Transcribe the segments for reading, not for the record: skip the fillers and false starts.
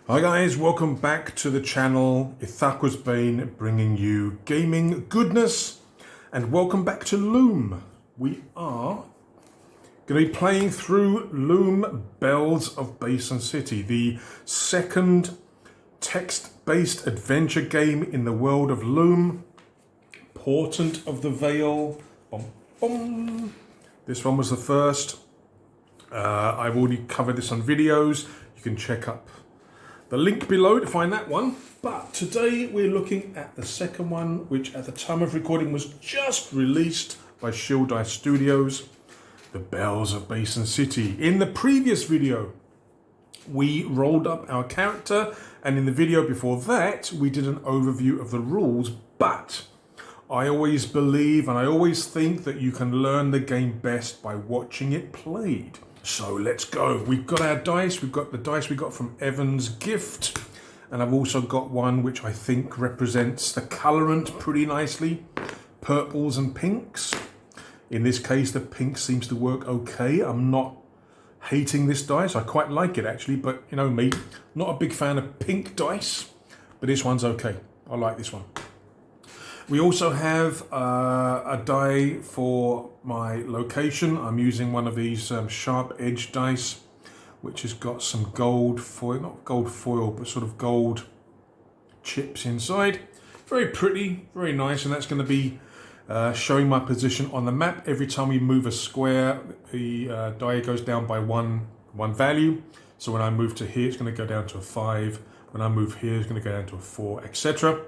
Hi guys, welcome back to the channel. Ithaqua's Bane bringing you gaming goodness, and welcome back to LOOM. We are going to be playing through LOOM Bells of Basin City, the second text-based adventure game in the world of LOOM. Portent of the Veil. Bom, bom. This one was the first. I've already covered this on videos. You can check up the link below to find that one. But today we're looking at the second one, which at the time of recording was just released by shieldicestudio, The Bells of Basin City. In the previous video, we rolled up our character, and in the video before that, we did an overview of the rules. But I always believe and I always think that you can learn the game best by watching it played. So let's go. We've got our dice. We've got the dice we got from Evan's gift. And I've also got one which I think represents the colorant pretty nicely. Purples and pinks. In this case, the pink seems to work okay. I'm not hating this dice. I quite like it actually, but you know me, not a big fan of pink dice. But this one's okay. I like this one. We also have a die for my location. I'm using one of these sharp edge dice, which has got some gold foil, not gold foil, but sort of gold chips inside. Very pretty, very nice, and that's going to be showing my position on the map. Every time we move a square, the die goes down by one value. So when I move to here, it's going to go down to a 5. When I move here, it's going to go down to a 4, etc.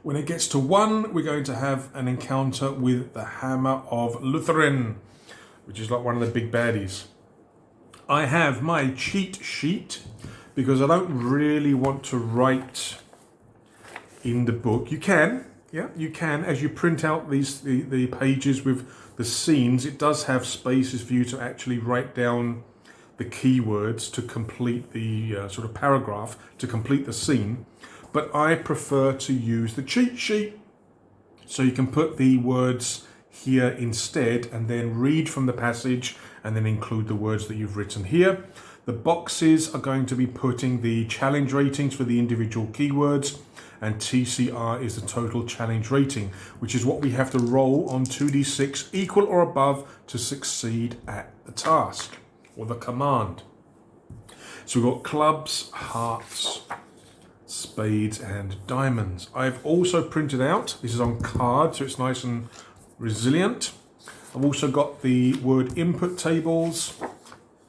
When it gets to 1, we're going to have an encounter with the Hammer of Lutheran, which is like one of the big baddies. I have my cheat sheet because I don't really want to write in the book. You can, yeah, you can. As you print out the pages with the scenes, it does have spaces for you to actually write down the keywords to complete the sort of paragraph, to complete the scene. But I prefer to use the cheat sheet. So you can put the words here instead and then read from the passage and then include the words that you've written here. The boxes are going to be putting the challenge ratings for the individual keywords, and TCR is the total challenge rating, which is what we have to roll on 2d6 equal or above to succeed at the task or the command. So we've got clubs, hearts, spades and diamonds. I've also printed out, this is on card, so it's nice and resilient. I've also got the word input tables,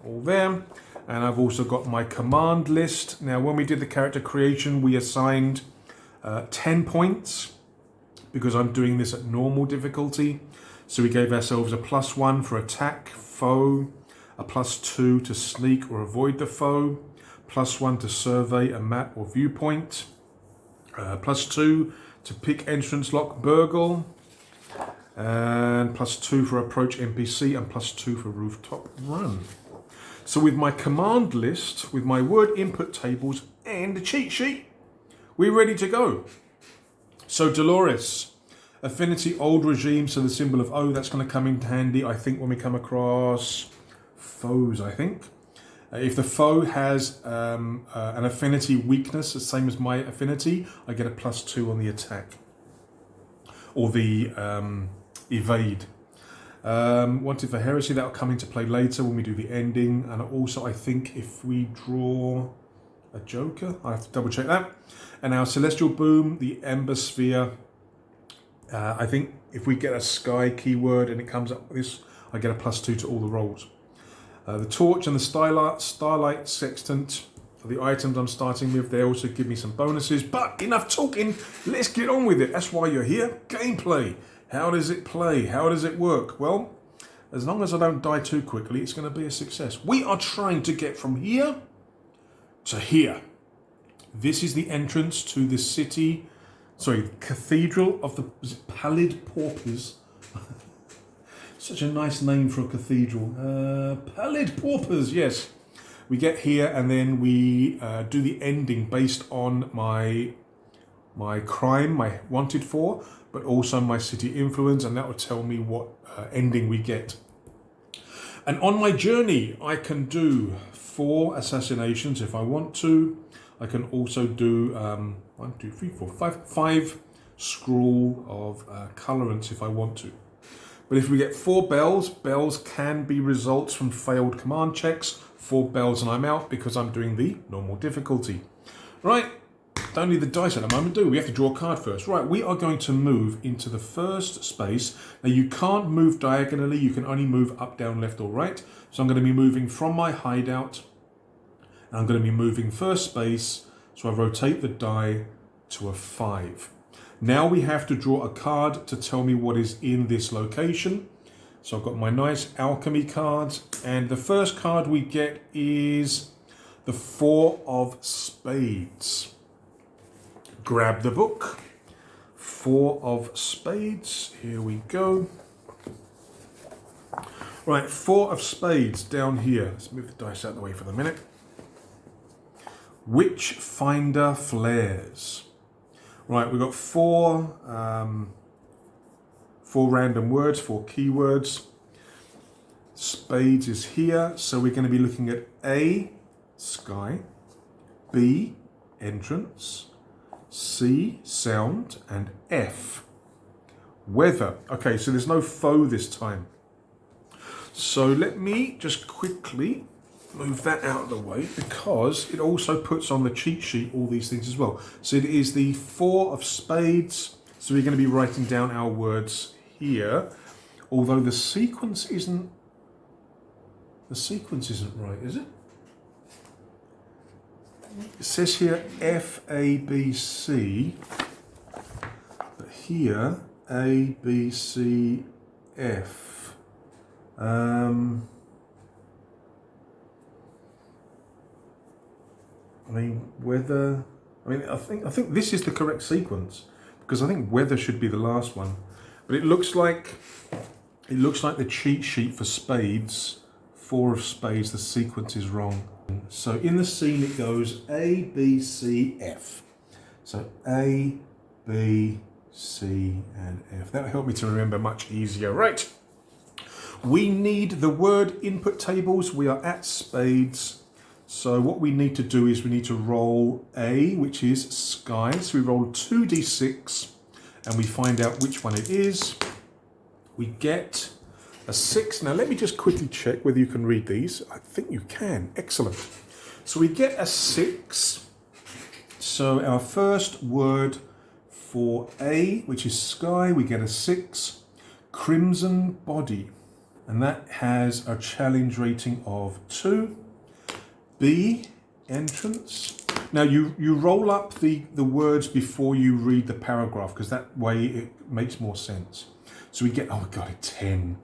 all there. And I've also got my command list. Now, when we did the character creation, we assigned 10 points because I'm doing this at normal difficulty. So we gave ourselves a +1 for attack, foe, a +2 to sneak or avoid the foe, +1 to survey a map or viewpoint, +2 to pick entrance, lock, burgle, and +2 for approach NPC, and +2 for rooftop run. So with my command list, with my word input tables and the cheat sheet, we're ready to go. So Dolores, affinity old regime, so the symbol of O, that's going to come in handy, I think, when we come across foes, I think. If the foe has an affinity weakness, the same as my affinity, I get a +2 on the attack. Or the evade. Wanted for heresy, that'll come into play later when we do the ending. And also, I think if we draw a joker, I have to double check that. And our celestial boom, the ember sphere. I think if we get a sky keyword and it comes up with this, I get a +2 to all the rolls. The torch and the starlight sextant are the items I'm starting with. They also give me some bonuses. But enough talking, let's get on with it. That's why you're here. Gameplay. How does it play? How does it work? Well, as long as I don't die too quickly, it's going to be a success. We are trying to get from here to here. This is the entrance to the city, Cathedral of the Pallid Paupers. Such a nice name for a cathedral. Pallid Paupers, yes. We get here and then we do the ending based on my crime, my wanted for, but also my city influence, and that will tell me what ending we get. And on my journey, I can do 4 assassinations if I want to. I can also do 1, 2, 3, 4, 5 scroll of colorants if I want to. But if we get 4 bells, bells can be results from failed command checks. 4 bells and I'm out because I'm doing the normal difficulty. Right, don't need the dice at the moment, do we? We have to draw a card first. Right, we are going to move into the first space. Now you can't move diagonally, you can only move up, down, left or right. So I'm going to be moving from my hideout. And I'm going to be moving first space, so I rotate the die to a 5. Now we have to draw a card to tell me what is in this location. So I've got my nice alchemy cards, and the first card we get is the 4 of spades. Grab the book. 4 of spades. Here we go. Right, 4 of spades down here. Let's move the dice out of the way for the minute. Witchfinder flares. Right, we've got 4 random words, 4 keywords. Spades is here, so we're going to be looking at A, sky, B, entrance, C, sound, and F, weather. Okay, so there's no foe this time. So let me just quickly move that out of the way because it also puts on the cheat sheet all these things as well. So it is the 4 of spades. So we're going to be writing down our words here, although the sequence isn't right, is it? It says here F, A, B, C, but here A, B, C, F. I mean, weather. I mean, I think this is the correct sequence because I think weather should be the last one. But it looks like the cheat sheet for spades, 4 of spades, the sequence is wrong. So in the scene it goes A, B, C, F. So A, B, C, and F. That'll help me to remember much easier. Right. We need the word input tables. We are at spades. So what we need to do is we need to roll A, which is sky. So we roll 2d6 and we find out which one it is. We get a 6. Now let me just quickly check whether you can read these. I think you can. Excellent. So we get a 6. So our first word for A, which is sky, we get a 6. Crimson body. And that has a challenge rating of 2. B, entrance. Now you roll up the words before you read the paragraph because that way it makes more sense. So we get, oh my God, a 10.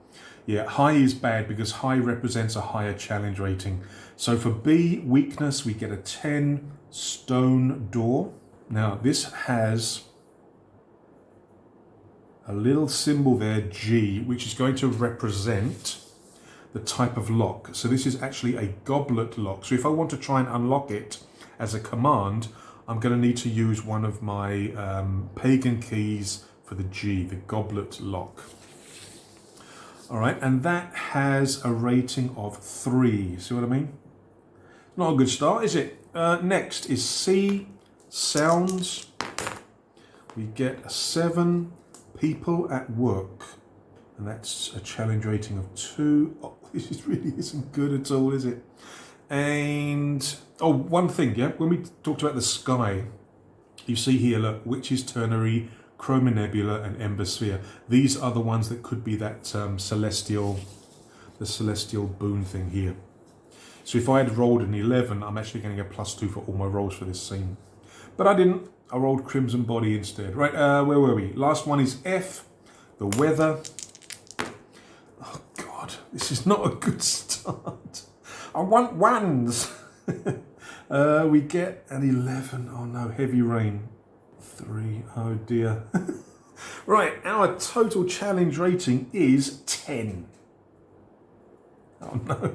Yeah, high is bad because high represents a higher challenge rating. So for B, weakness, we get a 10, stone door. Now this has a little symbol there, G, which is going to represent the type of lock. So this is actually a goblet lock. So if I want to try and unlock it as a command, I'm going to need to use one of my pagan keys for the G, the goblet lock. All right, and that has a rating of 3. See what I mean? Not a good start, is it? Next is C, sounds. We get a 7, people at work. And that's a challenge rating of 2. Oh, this really isn't good at all, is it? And, oh, one thing, yeah? When we talked about the sky, you see here, look, Witch's Ternary, Chroma Nebula, and Ember Sphere. These are the ones that could be that celestial boon thing here. So if I had rolled an 11, I'm actually going to get +2 for all my rolls for this scene. But I didn't. I rolled Crimson Body instead. Right, where were we? Last one is F, the weather. Oh, God, this is not a good start. I want ones. We get an 11. Oh, no, heavy rain. 3. Oh, dear. Right, our total challenge rating is 10. Oh, no.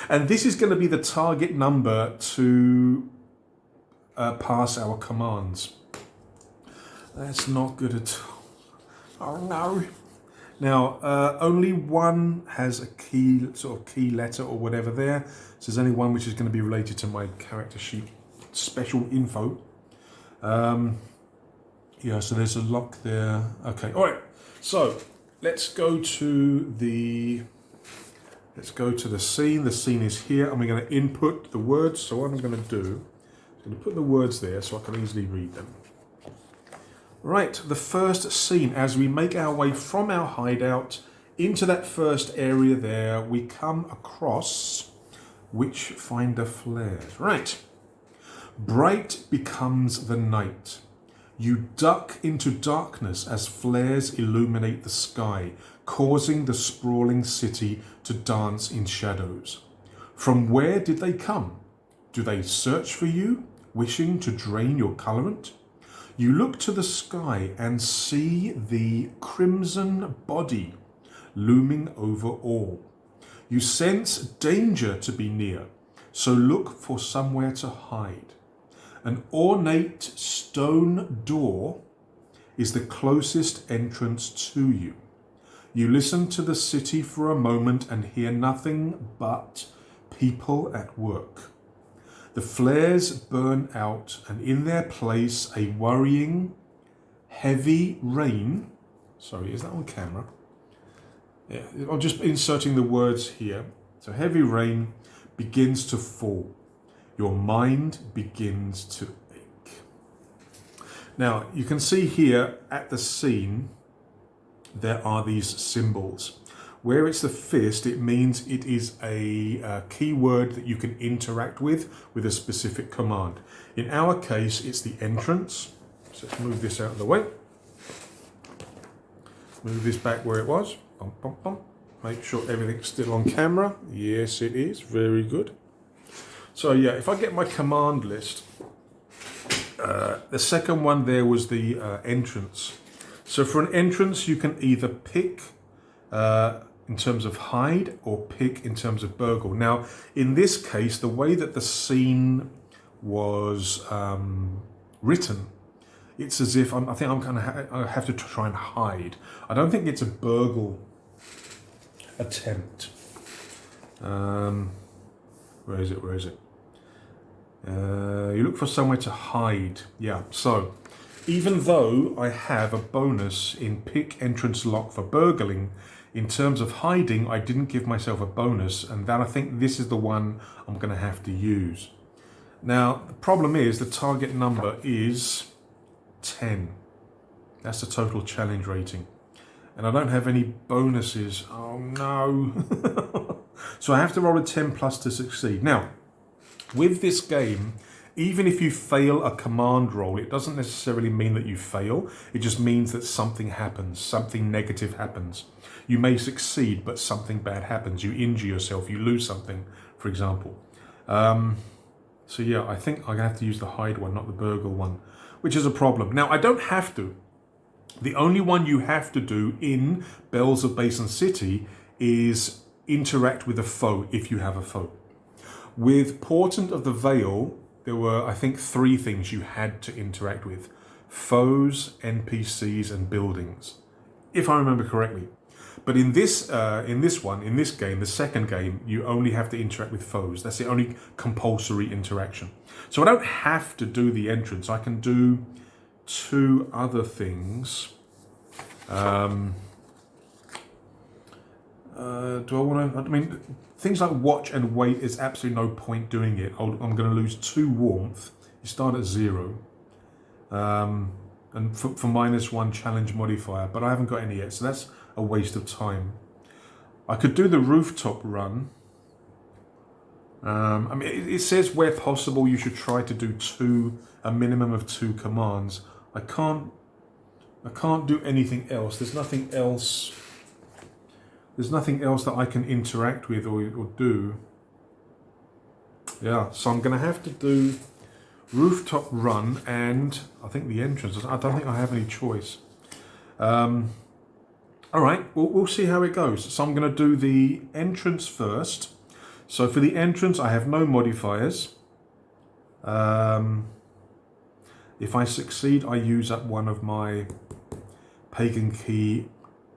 And this is going to be the target number to pass our commands. That's not good at all. Oh, no. Now, only one has a key, sort of key letter or whatever there. So there's only one which is going to be related to my character sheet special info. Yeah, so there's a lock there. Okay, all right. So let's go to the scene. The scene is here, and we're going to input the words. So what I'm going to do is going to put the words there so I can easily read them. Right, the first scene, as we make our way from our hideout into that first area there, we come across Witchfinder flares. Right. Bright becomes the night. You duck into darkness as flares illuminate the sky, causing the sprawling city to dance in shadows. From where did they come? Do they search for you, wishing to drain your colorant? You look to the sky and see the crimson body looming over all. You sense danger to be near, so look for somewhere to hide. An ornate stone door is the closest entrance to you. You listen to the city for a moment and hear nothing but people at work. The flares burn out, and in their place a worrying, heavy rain. Sorry, is that on camera? Yeah, I'm just inserting the words here. So heavy rain begins to fall. Your mind begins to ache. Now, you can see here at the scene, there are these symbols. Where it's the fist, it means it is a keyword that you can interact with a specific command. In our case, it's the entrance. So let's move this out of the way. Move this back where it was. Bum, bum, bum. Make sure everything's still on camera. Yes, it is. Very good. So yeah, if I get my command list, the second one there was the entrance. So for an entrance, you can either pick in terms of hide or pick in terms of burgle. Now, in this case, the way that the scene was written, it's as if I think I'm gonna have to try and hide. I don't think it's a burgle attempt. Where is it? Where is it? You look for somewhere to hide. Yeah, so even though I have a bonus in pick entrance lock for burgling, in terms of hiding, I didn't give myself a bonus, and that I think this is the one I'm going to have to use. Now, the problem is the target number is 10. That's the total challenge rating. And I don't have any bonuses. Oh no. So I have to roll a 10 plus to succeed. Now, with this game, even if you fail a command roll, it doesn't necessarily mean that you fail. It just means that something happens, something negative happens. You may succeed, but something bad happens. You injure yourself, you lose something, for example. So yeah, I think I'm gonna have to use the hide one, not the burgle one, which is a problem. Now, I don't have to. The only one you have to do in Bells of Basin City is interact with a foe, if you have a foe. With Portent of the Veil, there were, I think, 3 things you had to interact with. Foes, NPCs, and buildings, if I remember correctly. But in this game, the second game, you only have to interact with foes. That's the only compulsory interaction. So I don't have to do the entrance. I can do 2 other things. Do I want to? I mean, things like watch and wait is absolutely no point doing it. I'm going to lose 2 warmth. You start at 0. And for -1 challenge modifier, but I haven't got any yet, so that's a waste of time. I could do the rooftop run. I mean, it says where possible you should try to do a minimum of 2 commands. I can't do anything else. There's nothing else. There's nothing else that I can interact with or do. Yeah, so I'm going to have to do rooftop run and I think the entrance. I don't think I have any choice. All right, we'll see how it goes. So I'm going to do the entrance first. So for the entrance, I have no modifiers. If I succeed, I use up one of my pagan key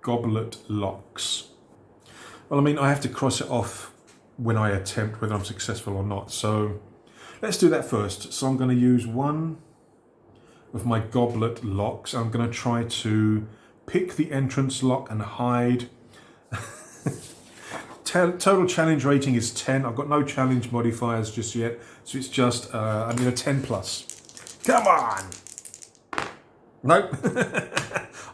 goblet locks. Well, I mean, I have to cross it off when I attempt whether I'm successful or not. So let's do that first. So I'm going to use one of my goblet locks. I'm going to try to pick the entrance lock and hide. Total challenge rating is 10. I've got no challenge modifiers just yet. So it's just, I need a 10 plus. Come on! Nope.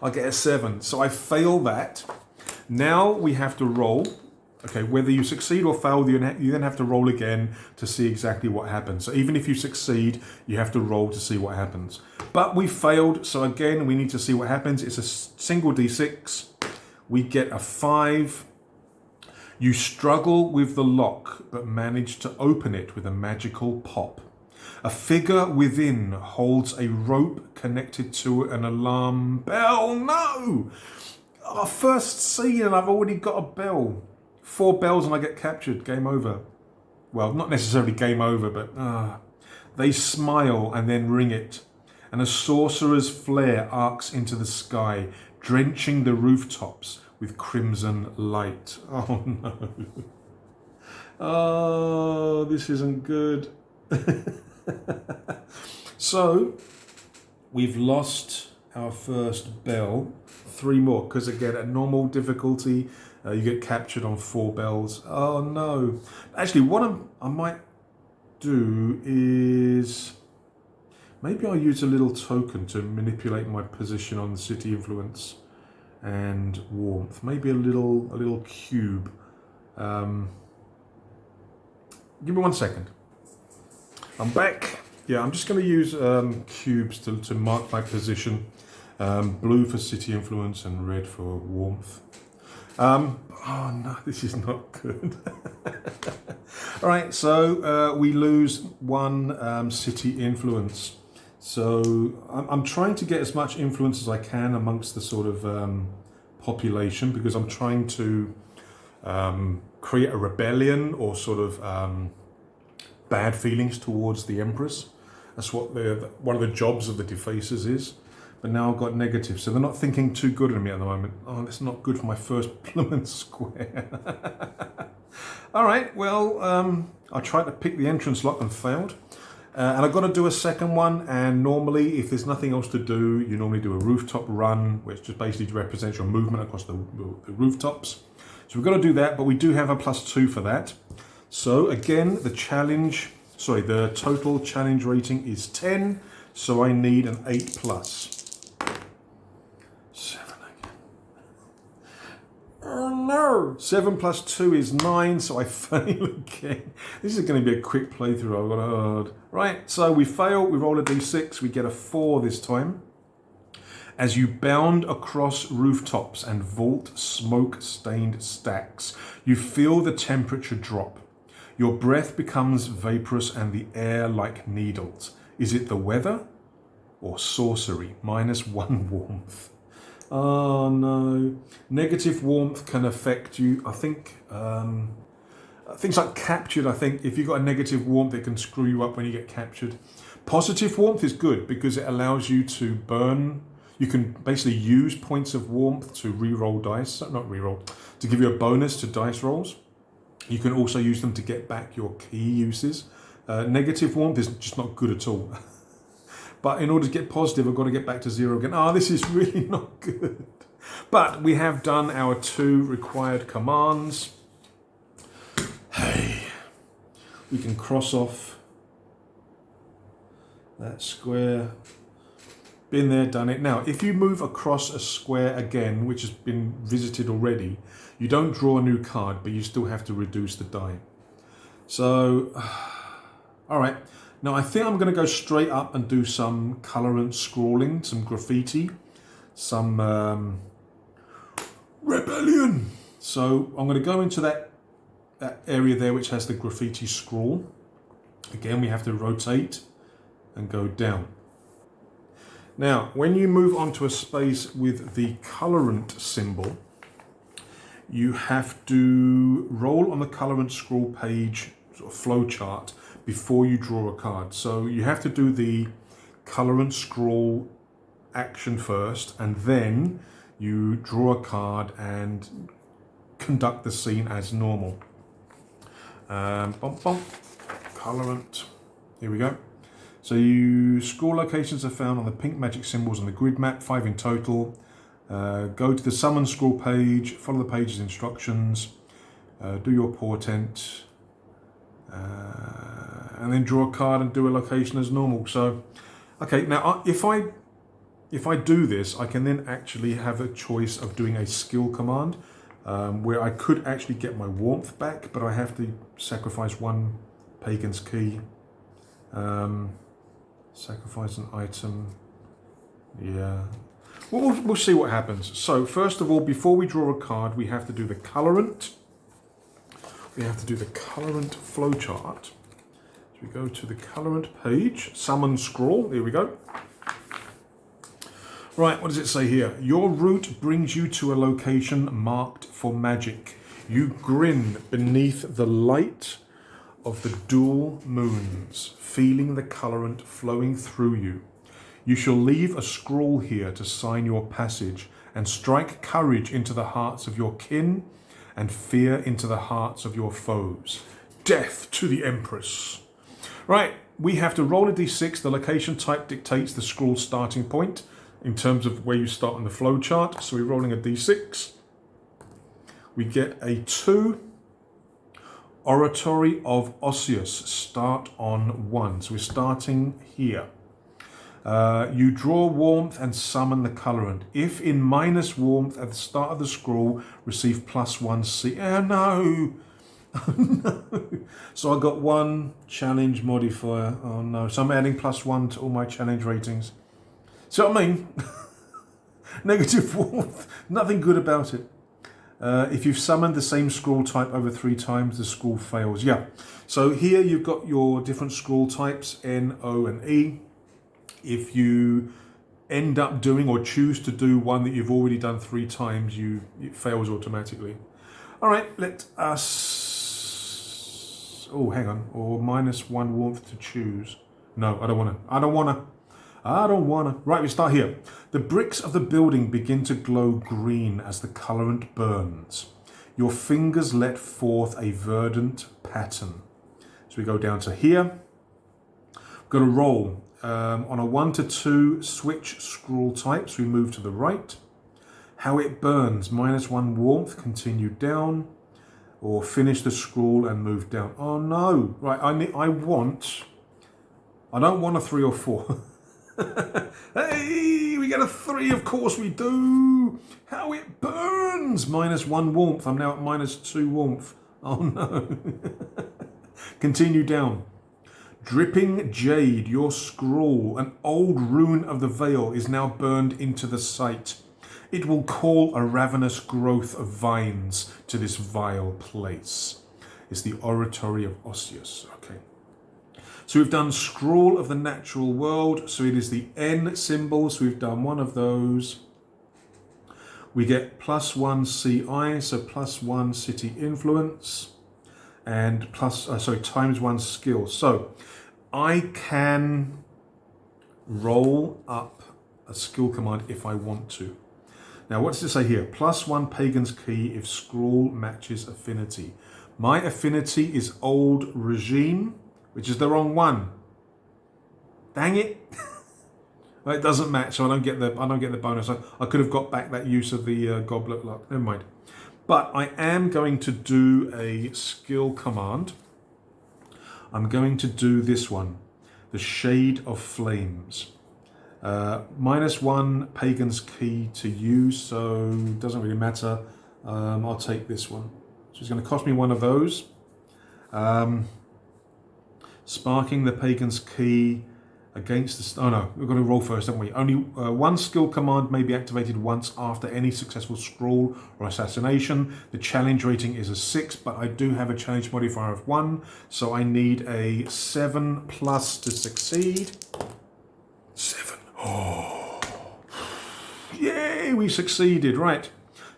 I get a 7. So I fail that. Now we have to roll. Okay, whether you succeed or fail, you then have to roll again to see exactly what happens. So even if you succeed, you have to roll to see what happens. But we failed, so again, we need to see what happens. It's a single d6. We get a 5. You struggle with the lock, but manage to open it with a magical pop. A figure within holds a rope connected to an alarm bell. No! Our first scene and I've already got a bell. 4 bells and I get captured. Game over. Well, not necessarily game over, but they smile and then ring it. And a sorcerer's flare arcs into the sky, drenching the rooftops with crimson light. Oh no. Oh, this isn't good. So, we've lost our first bell. 3 more, because again, at normal difficulty, you get captured on 4 bells. Oh no. Actually, what I might do is maybe I'll use a little token to manipulate my position on the city influence and warmth. Maybe a little cube. Give me 1 second. I'm back. Yeah, I'm just going to use cubes to mark my position. Blue for city influence and red for warmth. Oh no, this is not good. All right, so we lose 1 city influence. So I'm trying to get as much influence as I can amongst the sort of population, because I'm trying to create a rebellion or sort of bad feelings towards the Empress. That's what one of the jobs of the Defacers is. But now I've got negative, so they're not thinking too good of me at the moment. Oh, that's not good for my first Plymouth Square. All right, well, I tried to pick the entrance lock and failed. And I've got to do a second one, and normally, if there's nothing else to do, you normally do a rooftop run, which just basically represents your movement across the rooftops. So we've got to do that, but we do have a +2 for that. So again, the total challenge rating is 10, so I need an 8 plus. 7 again. Oh no! 7 plus 2 is 9, so I fail again. This is going to be a quick playthrough. I've got to hard. Right, so we fail, we roll a d6, we get a 4 this time. As you bound across rooftops and vault smoke-stained stacks, you feel the temperature drop. Your breath becomes vaporous and the air like needles. Is it the weather or sorcery? -1 warmth. Oh no. Negative warmth can affect you. I think things like captured, I think if you've got a negative warmth, it can screw you up when you get captured. Positive warmth is good because it allows you to burn. You can basically use points of warmth to re-roll dice. Not re-roll, to give you a bonus to dice rolls. You can also use them to get back your key uses. Negative warmth is just not good at all. But in order to get positive, I've got to get back to 0 again. Oh, this is really not good. But we have done our 2 required commands. Hey, we can cross off that square. Been there, done it. Now, if you move across a square again, which has been visited already, you don't draw a new card, but you still have to reduce the die. So, all right. Now, I think I'm going to go straight up and do some colorant scrawling, some graffiti, some rebellion. So I'm going to go into that area there which has the graffiti scrawl. Again, we have to rotate and go down. Now, when you move onto a space with the colorant symbol, you have to roll on the colorant scroll page sort of flow chart before you draw a card. So you have to do the colorant scroll action first, and then you draw a card and conduct the scene as normal. Colorant. Here we go. So scroll locations are found on the pink magic symbols on the grid map, 5 in total. Go to the summon scroll page, follow the page's instructions, do your portent, and then draw a card and do a location as normal. So, okay, now if I do this, I can then actually have a choice of doing a skill command where I could actually get my warmth back, but I have to sacrifice 1 pagan's key. Sacrifice an item. Yeah. We'll see what happens. So first of all, before we draw a card, we have to do the colorant. We have to do the colorant flowchart. So we go to the colorant page, summon scroll. Here we go. Right, what does it say here? Your route brings you to a location marked for magic. You grin beneath the light of the dual moons, feeling the colorant flowing through you. You shall leave a scroll here to sign your passage and strike courage into the hearts of your kin and fear into the hearts of your foes. Death to the Empress. Right, we have to roll a d6. The location type dictates the scroll's starting point in terms of where you start on the flow chart. So we're rolling a d6. We get a 2. Oratory of Osseous, start on 1. So we're starting here. You draw warmth and summon the colorant. If in minus warmth at the start of the scroll, receive +1 C. Oh no! Oh no! So I got 1 challenge modifier. Oh no! So I'm adding +1 to all my challenge ratings. See what I mean? Negative warmth. Nothing good about it. If you've summoned the same scroll type over 3 times, the scroll fails. Yeah. So here you've got your different scroll types, N, O, and E. If you end up doing or choose to do one that you've already done 3 times, it fails automatically. All right, let us... Oh, hang on. Or -1 warmth to choose. No, I don't want to. I don't want to. Right, we start here. The bricks of the building begin to glow green as the colorant burns. Your fingers let forth a verdant pattern. So we go down to here. We've got to roll. On a 1 to 2, switch scroll types. We move to the right. How it burns, -1 warmth, continue down. Or finish the scroll and move down. Oh no, right, I don't want a 3 or 4. Hey, we get a 3, of course we do. How it burns, -1 warmth. I'm now at -2 warmth. Oh no. Continue down. Dripping jade, your scroll, an old rune of the veil, is now burned into the sight. It will call a ravenous growth of vines to this vile place. It's the Oratory of Osseous. Okay. So we've done scroll of the natural world. So it is the N symbol. So we've done one of those. We get +1 CI, so +1 city influence, and ×1 skill. So I can roll up a skill command if I want to. Now, what does it say here? +1 pagan's key if scroll matches affinity. My affinity is old regime, which is the wrong one. Dang it! Well, it doesn't match, so I don't get the bonus. I could have got back that use of the goblet luck. Never mind. But I am going to do a skill command. I'm going to do this one, the Shade of Flames. -1 pagan's key to use, so it doesn't really matter. I'll take this one. So it's going to cost me one of those. Sparking the pagan's key against the... Oh no, we've got to roll first, haven't we? Only one skill command may be activated once after any successful scroll or assassination. The challenge rating is a 6, but I do have a challenge modifier of 1, so I need a 7+ to succeed. 7. Oh. Yay, we succeeded. Right.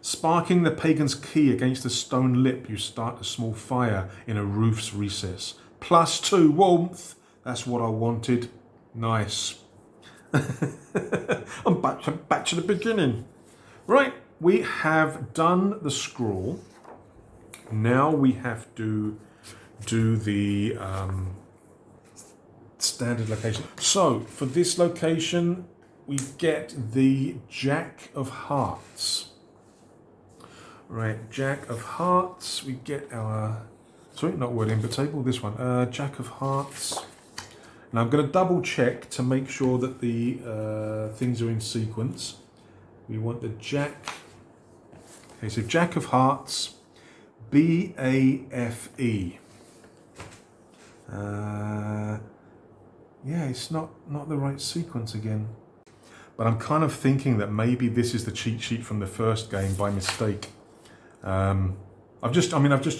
Sparking the pagan's key against the stone lip, you start a small fire in a roof's recess. +2 warmth. That's what I wanted. Nice. I'm back to the beginning. Right, we have done the scroll. Now we have to do the standard location. So for this location, we get the Jack of Hearts. Right, Jack of Hearts. We get our, sorry, not word in, but table, this one. Jack of Hearts. Now I'm going to double check to make sure that the things are in sequence. We want the Jack. Okay, so Jack of Hearts, B-A-F-E. Yeah, it's not the right sequence again. But I'm kind of thinking that maybe this is the cheat sheet from the first game by mistake. I've just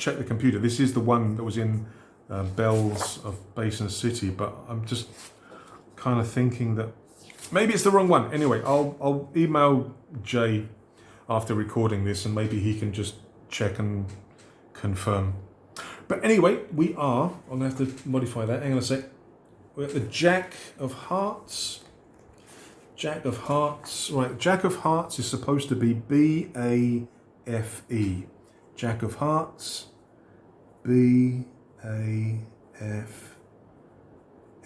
checked the computer. This is the one that was in Bells of Basin City, but I'm just kind of thinking that maybe it's the wrong one. Anyway, I'll email Jay after recording this, and maybe he can just check and confirm. But anyway, I'm going to have to modify that. Hang on a sec. We're at the Jack of Hearts. Jack of Hearts. Right, Jack of Hearts is supposed to be B-A-F-E. Jack of Hearts, B-A-F-E.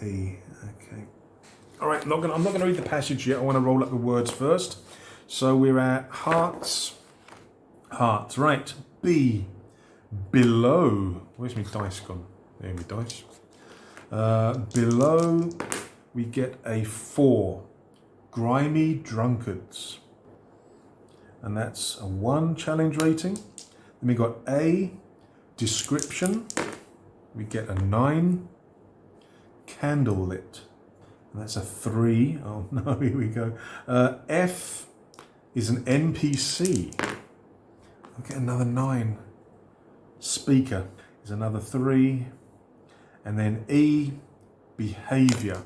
Okay. All right, I'm not gonna read the passage yet. I want to roll up the words first. So we're at Hearts. Hearts, right. B. Below. Where's my dice gone? There we dice. Below, we get a 4. Grimy Drunkards. And that's a 1 challenge rating. Then we got A. Description. We get a 9. Candlelit. And that's a 3. Oh no, here we go. F is an NPC. I'll get another 9. Speaker is another 3. And then E, behavior.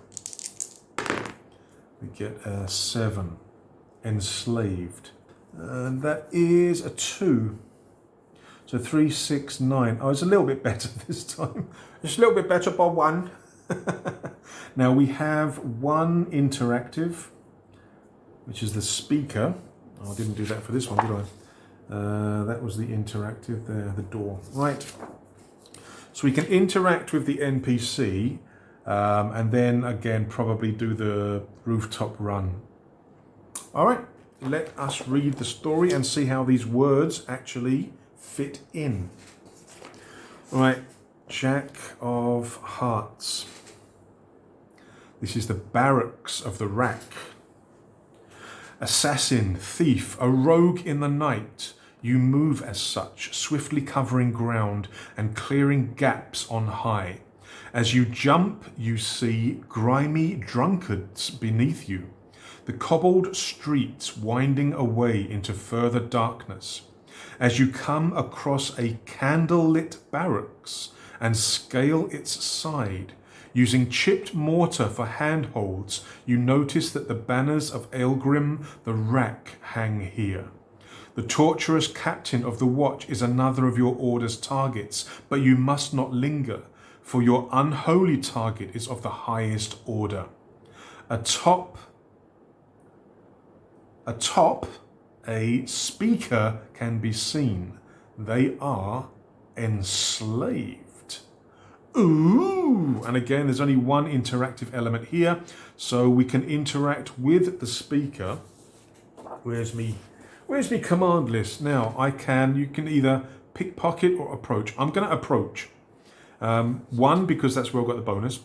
We get a 7. Enslaved. And that is a 2. So 3, 6, 9. Oh, it's a little bit better this time. It's a little bit better by 1. Now we have 1 interactive, which is the speaker. Oh, I didn't do that for this one, did I? That was the interactive there, the door. Right. So we can interact with the NPC, and then again probably do the rooftop run. All right, let us read the story and see how these words actually fit in. All right, Jack of Hearts. This is the barracks of the rack. Assassin, thief, a rogue in the night. You move as such, swiftly covering ground and clearing gaps on high. As you jump, you see grimy drunkards beneath you. The cobbled streets winding away into further darkness. As you come across a candlelit barracks and scale its side, using chipped mortar for handholds, you notice that the banners of Aelgrim the Rack hang here. The torturous captain of the watch is another of your order's targets, but you must not linger, for your unholy target is of the highest order. Atop a speaker can be seen. They are enslaved. Ooh! And again, there's only 1 interactive element here, so we can interact with the speaker. Where's me command list? Now, you can either pickpocket or approach. I'm going to approach. 1, because that's where I got the bonus.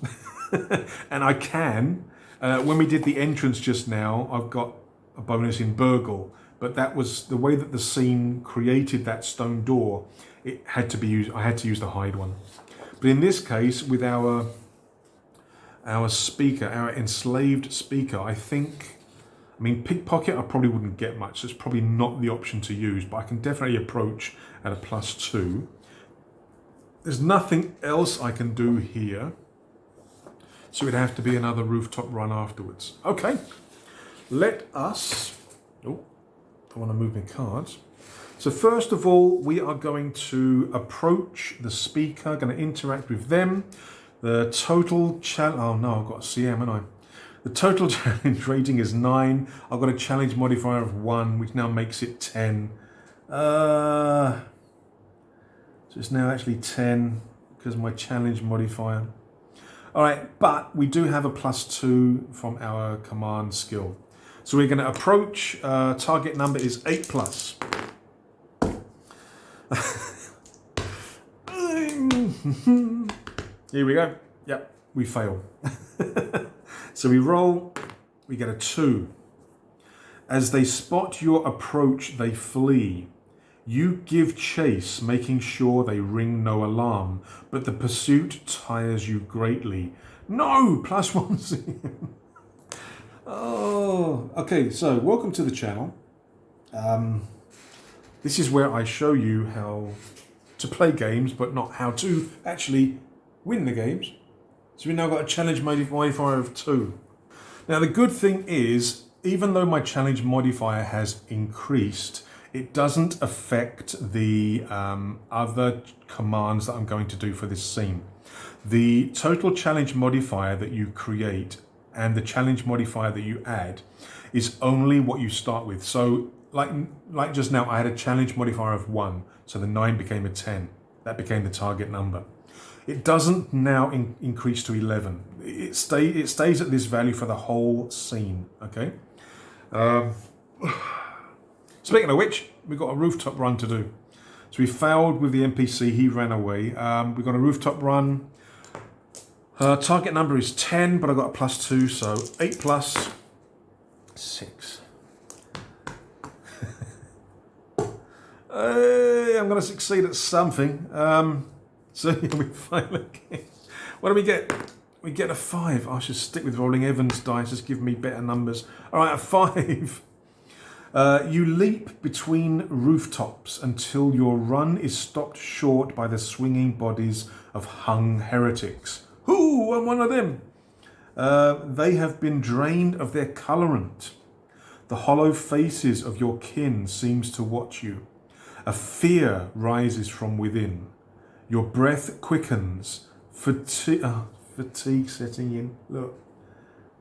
And I can, when we did the entrance just now, I've got a bonus in burgle. But that was the way that the scene created that stone door. It had to be used. I had to use the hide one. But in this case, with our speaker, our enslaved speaker, I mean, pickpocket I probably wouldn't get much, so it's probably not the option to use, but I can definitely approach at a +2. There's nothing else I can do here, so it'd have to be another rooftop run afterwards. Okay, let us... Oh, I want to move my cards. So first of all, we are going to approach the speaker, going to interact with them. The total challenge... Oh no, I've got a CM, haven't I? The total challenge rating is 9. I've got a challenge modifier of 1, which now makes it 10. So it's now actually 10 because of my challenge modifier. All right, but we do have a +2 from our command skill. So we're going to approach, target number is 8+. Here we go. Yep, we fail. So we roll, we get a 2. As they spot your approach, they flee. You give chase, making sure they ring no alarm, but the pursuit tires you greatly. No, +1. Oh, okay, so welcome to the channel. This is where I show you how to play games, but not how to actually win the games. So we've now got a challenge modifier of 2. Now the good thing is, even though my challenge modifier has increased, it doesn't affect the other commands that I'm going to do for this scene. The total challenge modifier that you create and the challenge modifier that you add is only what you start with. So like just now, I had a challenge modifier of 1, so the 9 became a 10. That became the target number. It doesn't now increase to 11. It stays at this value for the whole scene, okay? Speaking of which, we've got a rooftop run to do. So we failed with the NPC, he ran away. We've got a rooftop run. Target number is 10, but I've got a +2, so 8+, 6. Hey, I'm going to succeed at something. So we fail again. What do we get? We get a 5. I should stick with rolling Evans dice, just give me better numbers. All right, a 5. You leap between rooftops until your run is stopped short by the swinging bodies of hung heretics. Ooh, I'm one of them. They have been drained of their colorant. The hollow faces of your kin seems to watch you. A fear rises from within. Your breath quickens. Fatigue setting in. Look.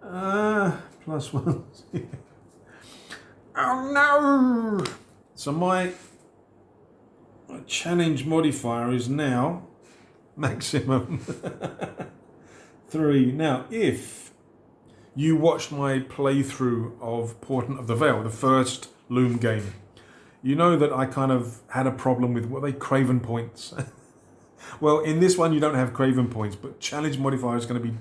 +1. Oh no! So my challenge modifier is now maximum 3. Now, if you watched my playthrough of Portent of the Veil, the first LOOM game, you know that I kind of had a problem with, what are they, Craven points? Well, in this one you don't have Craven points, but challenge modifier is going to be,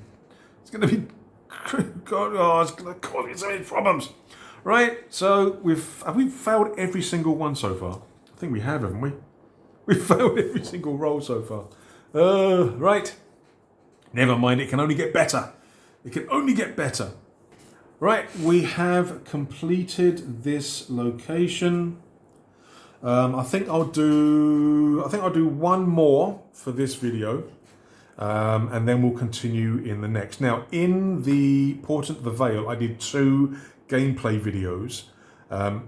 God, oh, it's going to cause me so many problems. Right, so have we failed every single one so far? I think we have, haven't we? We've failed every single roll so far. Right. Never mind, it can only get better. It can only get better. Right, we have completed this location. I think I'll do one more for this video, and then we'll continue in the next. Now, in the Portent of the Veil, I did 2 gameplay videos.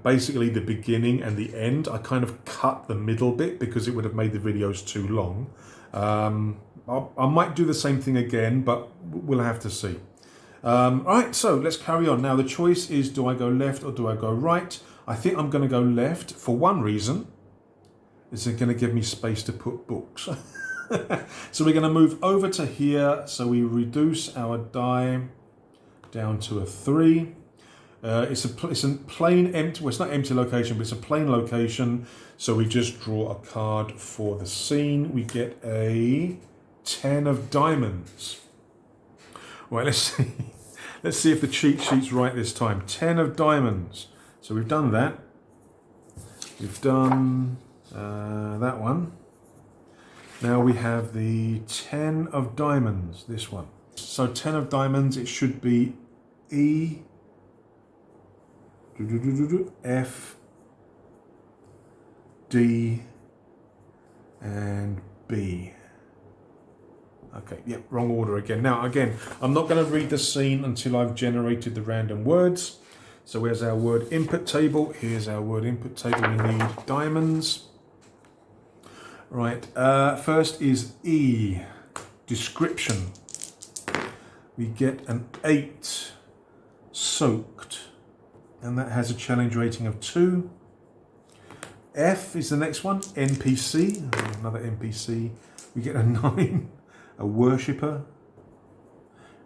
Basically the beginning and the end. I kind of cut the middle bit because it would have made the videos too long. I might do the same thing again, but we'll have to see. Alright, so let's carry on. Now the choice is, do I go left or do I go right? I think I'm going to go left for one reason. It's going to give me space to put books. So we're going to move over to here. So we reduce our die down to a 3. It's a plain empty, well, it's not empty location, but it's a plain location. So we just draw a card for the scene. We get a 10 of diamonds. Right, let's see. Let's see if the cheat sheet's right this time. 10 of diamonds. So we've done that. We've done that one. Now we have the 10 of diamonds, this one. So 10 of diamonds, it should be E, F, D, and B. Okay, yep, wrong order again. Now, again, I'm not going to read the scene until I've generated the random words. So where's our word input table? Here's our word input table. We need diamonds. Right, first is E, description. We get an 8. soaked, and that has a challenge rating of 2. F is the next one, NPC, another NPC. We get a 9, a worshipper,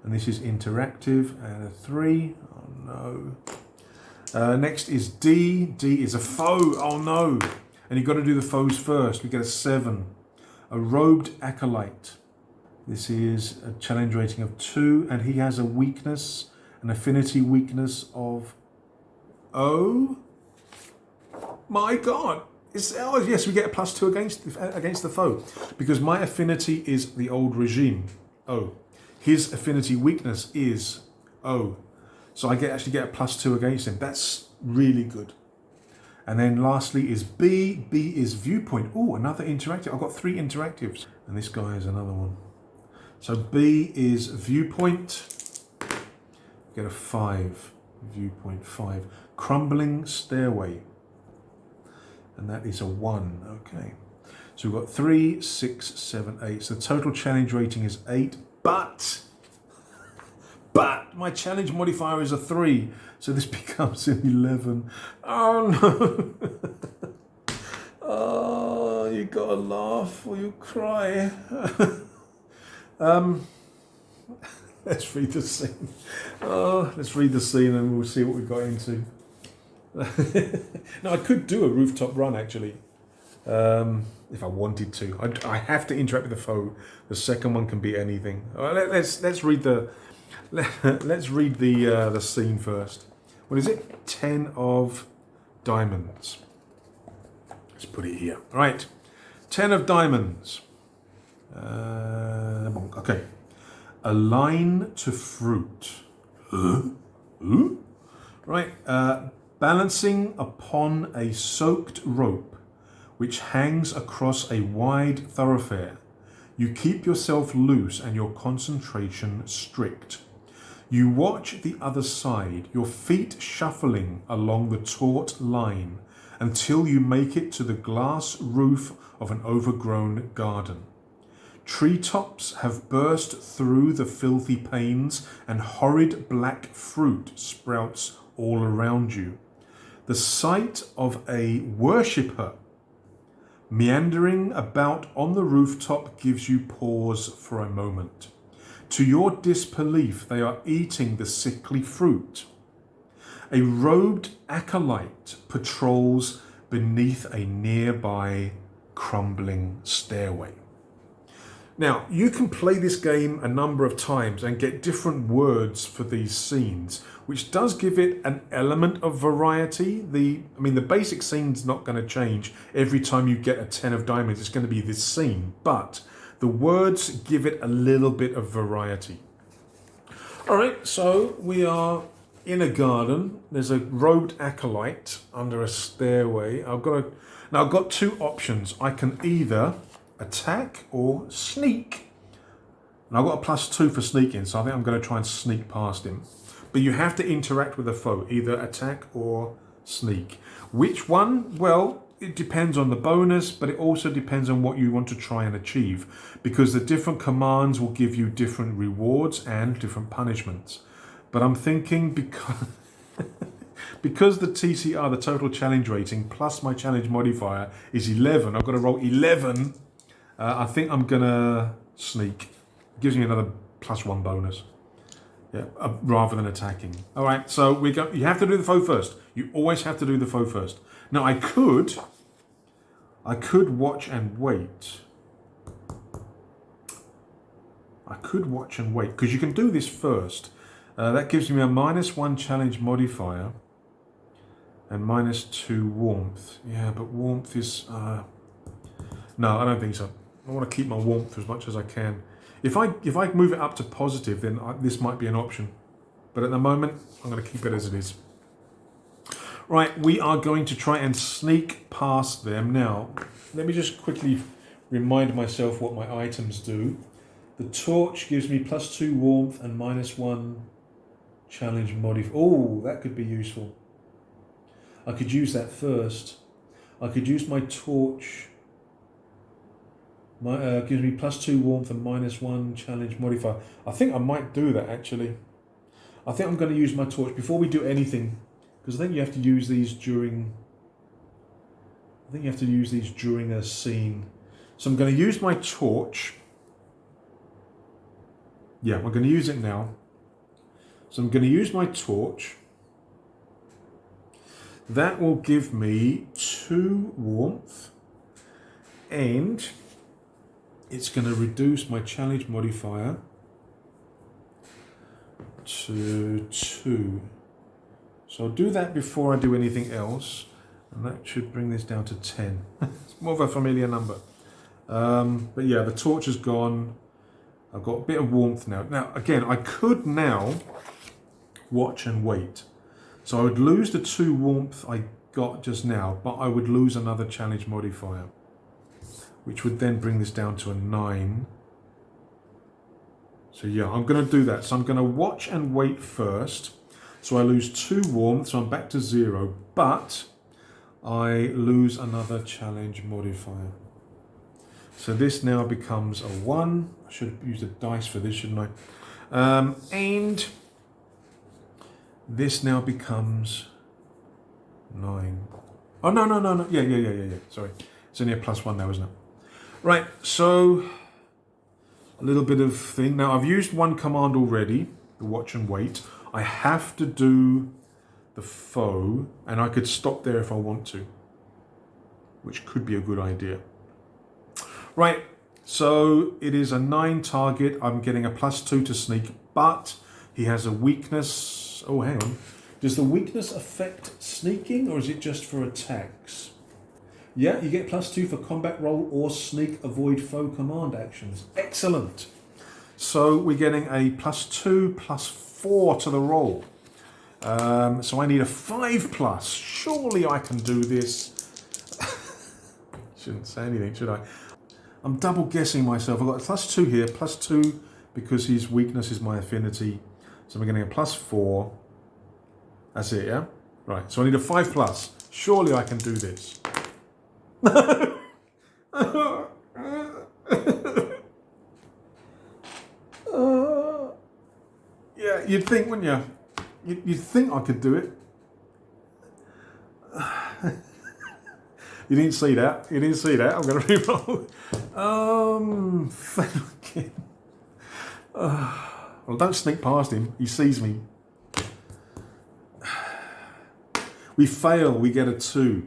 and this is interactive, and a 3. Oh no. Next is D. D is a foe. Oh no. And you've got to do the foes first. We get a 7. A robed acolyte. This is a challenge rating of 2, and he has a weakness, an affinity weakness of O. My God. Oh yes, we get a +2 against the foe, because my affinity is the old regime, O. His affinity weakness is O. So I actually get a +2 against him. That's really good. And then lastly is B. B is viewpoint. Oh, another interactive. I've got 3 interactives. And this guy is another one. So B is viewpoint. Get a 5. Viewpoint 5. Crumbling stairway. And that is a 1. Okay. So we've got 3, 6, 7, 8. So the total challenge rating is 8. But my challenge modifier is a 3. So this becomes an 11. Oh no. Oh, you gotta laugh or you cry. Let's read the scene. Oh, let's read the scene and we'll see what we got into. Now I could do a rooftop run actually, if I wanted to. I have to interact with the foe. The second one can be anything. All right, let's read the the scene first. What is it? 10 of diamonds. Let's put it here. All right, 10 of diamonds. Okay, a line to fruit. Right. Balancing upon a soaked rope which hangs across a wide thoroughfare, you keep yourself loose and your concentration strict. You watch the other side, your feet shuffling along the taut line until you make it to the glass roof of an overgrown garden. Treetops have burst through the filthy panes and horrid black fruit sprouts all around you. The sight of a worshipper meandering about on the rooftop gives you pause for a moment. To your disbelief, they are eating the sickly fruit. A robed acolyte patrols beneath a nearby crumbling stairway. Now, you can play this game a number of times and get different words for these scenes, which does give it an element of variety. The basic scene's not going to change. Every time you get a 10 of diamonds, it's going to be this scene, but the words give it a little bit of variety. All right, so we are in a garden. There's a robed acolyte under a stairway. I've got 2 options. I can either attack or sneak. And I've got a +2 for sneaking, so I think I'm going to try and sneak past him. But you have to interact with the foe, either attack or sneak. Which one? Well, it depends on the bonus, but it also depends on what you want to try and achieve, because the different commands will give you different rewards and different punishments. But I'm thinking because the TCR, the total challenge rating, plus my challenge modifier is 11, I've got to roll 11. I think I'm gonna sneak. It gives me another +1 bonus. Yeah, rather than attacking. All right, so you have to do the foe first. You always have to do the foe first. Now I could watch and wait. Because you can do this first. That gives me a -1 challenge modifier and -2 warmth. Yeah, but warmth is no, I don't think so. I want to keep my warmth as much as I can. If I move it up to positive, then this might be an option. But at the moment, I'm going to keep it as it is. Right, we are going to try and sneak past them. Now, let me just quickly remind myself what my items do. The torch gives me +2 warmth and -1 challenge modifier. Oh, that could be useful. I could use that first. I could use my torch. Gives me +2 warmth and -1 challenge modifier. I think I might do that actually. I think I'm going to use my torch before we do anything, because I think you have to use these during... I think you have to use these during a scene. So I'm going to use my torch. Yeah, we're going to use it now. So I'm going to use my torch. That will give me 2 warmth. And it's going to reduce my challenge modifier to 2. So I'll do that before I do anything else. And that should bring this down to 10. It's more of a familiar number. But yeah, the torch is gone. I've got a bit of warmth now. Now, again, I could now watch and wait. So I would lose the 2 warmth I got just now, but I would lose another challenge modifier, which would then bring this down to a 9. So yeah, I'm going to do that. So I'm going to watch and wait first. So I lose 2 warmth, so I'm back to 0, but I lose another challenge modifier. So this now becomes a 1. I should use the dice for this, shouldn't I? And this now becomes 9. Oh, no. Yeah. Sorry. It's only a +1 now, isn't it? Right, so a little bit of thing. Now, I've used one command already, the watch and wait. I have to do the foe, and I could stop there if I want to, which could be a good idea. Right, so it is a 9 target. I'm getting a +2 to sneak, but he has a weakness. Oh, hang on. Does the weakness affect sneaking, or is it just for attacks? Yeah, you get +2 for combat roll or sneak avoid foe command actions. Excellent. So we're getting a +2 +4 to the roll. So I need a 5+. Surely I can do this. Shouldn't say anything, should I? I'm double guessing myself. I've got a +2 here, +2 because his weakness is my affinity. So we're getting a +4. That's it, yeah? Right, so I need a 5+. Surely I can do this. Yeah, you'd think, wouldn't you? You'd think I could do it. You didn't see that. You didn't see that. I'm going to re-roll. Fail again. Well, don't sneak past him. He sees me. We fail. We get a 2.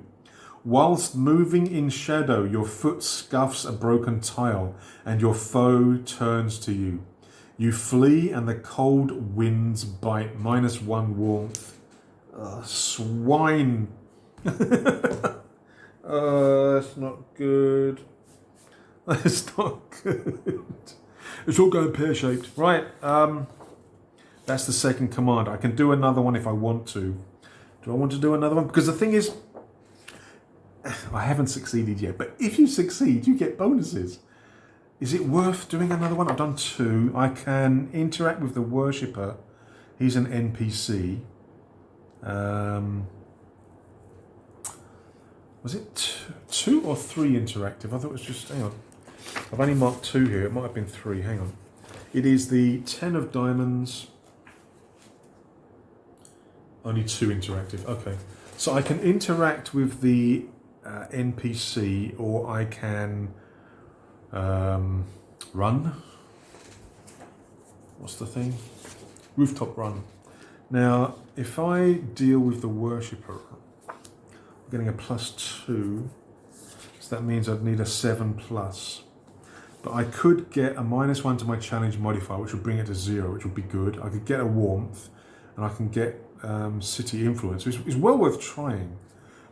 Whilst moving in shadow, your foot scuffs a broken tile and your foe turns to you. You flee and the cold winds bite. -1 warmth. Swine. That's not good. That's not good. It's all going pear-shaped. Right, that's the second command. I can do another one if I want to. Do I want to do another one? Because the thing is, I haven't succeeded yet, but if you succeed, you get bonuses. Is it worth doing another one? I've done 2. I can interact with the worshipper. He's an NPC. Was it 2 or 3 interactive? I thought it was just, hang on. I've only marked 2 here. It might have been 3. Hang on. It is the 10 of diamonds. Only 2 interactive. Okay. So I can interact with the NPC, or I can run. What's the thing? Rooftop run. Now, if I deal with the worshipper, I'm getting a +2. So that means I'd need a 7+. But I could get a -1 to my challenge modifier, which would bring it to 0, which would be good. I could get a warmth, and I can get city influence, which is well worth trying.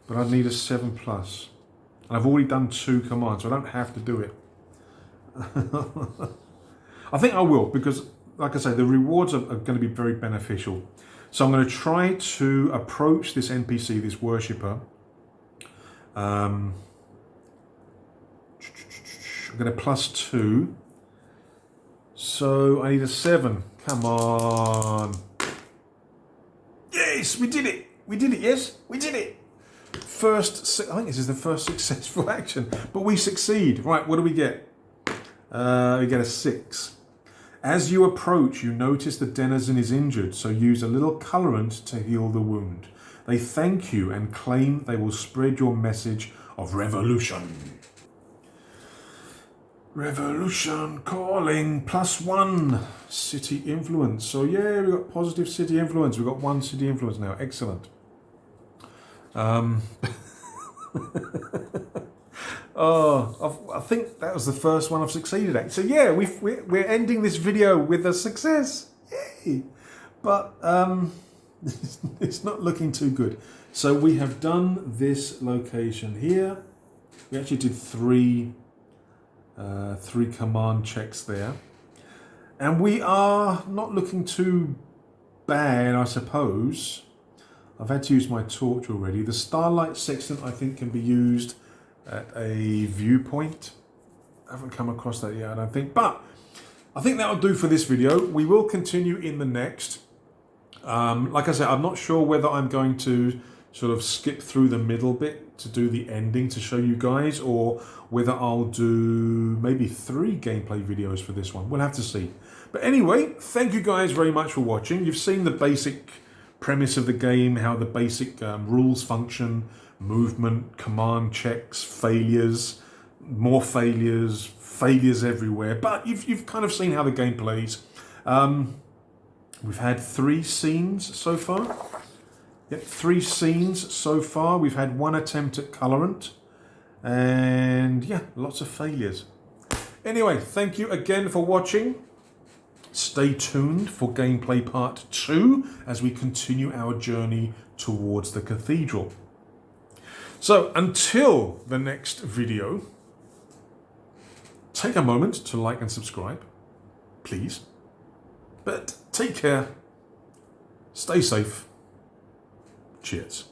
But I'd need a 7+. And I've already done 2 commands, so I don't have to do it. I think I will, because, like I say, the rewards are going to be very beneficial. So I'm going to try to approach this NPC, this worshipper. I'm going to +2. So I need a 7. Come on. Yes, we did it. We did it, yes? We did it. I think this is the first successful action, but we succeed. Right, what do we get? We get a 6. As you approach, you notice the denizen is injured, so use a little colorant to heal the wound. They thank you and claim they will spread your message of revolution. Revolution calling +1 city influence. So yeah, we've got positive city influence. We've got 1 city influence now. Excellent. Oh, I think that was the first one I've succeeded at. So yeah, we're ending this video with a success. Yay! But it's not looking too good. So we have done this location here. We actually did three command checks there. And we are not looking too bad, I suppose. I've had to use my torch already. The starlight sextant, I think, can be used at a viewpoint. I haven't come across that yet, I don't think. But I think that'll do for this video. We will continue in the next. Like I said, I'm not sure whether I'm going to sort of skip through the middle bit to do the ending to show you guys, or whether I'll do maybe 3 gameplay videos for this one. We'll have to see. But anyway, thank you guys very much for watching. You've seen the basic premise of the game, how the basic rules function, movement, command checks, failures, more failures, failures everywhere. But you've kind of seen how the game plays. We've had 3 scenes so far. Yep, 3 scenes so far. We've had 1 attempt at colorant. And yeah, lots of failures. Anyway, thank you again for watching. Stay tuned for gameplay part 2 as we continue our journey towards the cathedral. So until the next video, take a moment to like and subscribe, please. But take care, stay safe, cheers.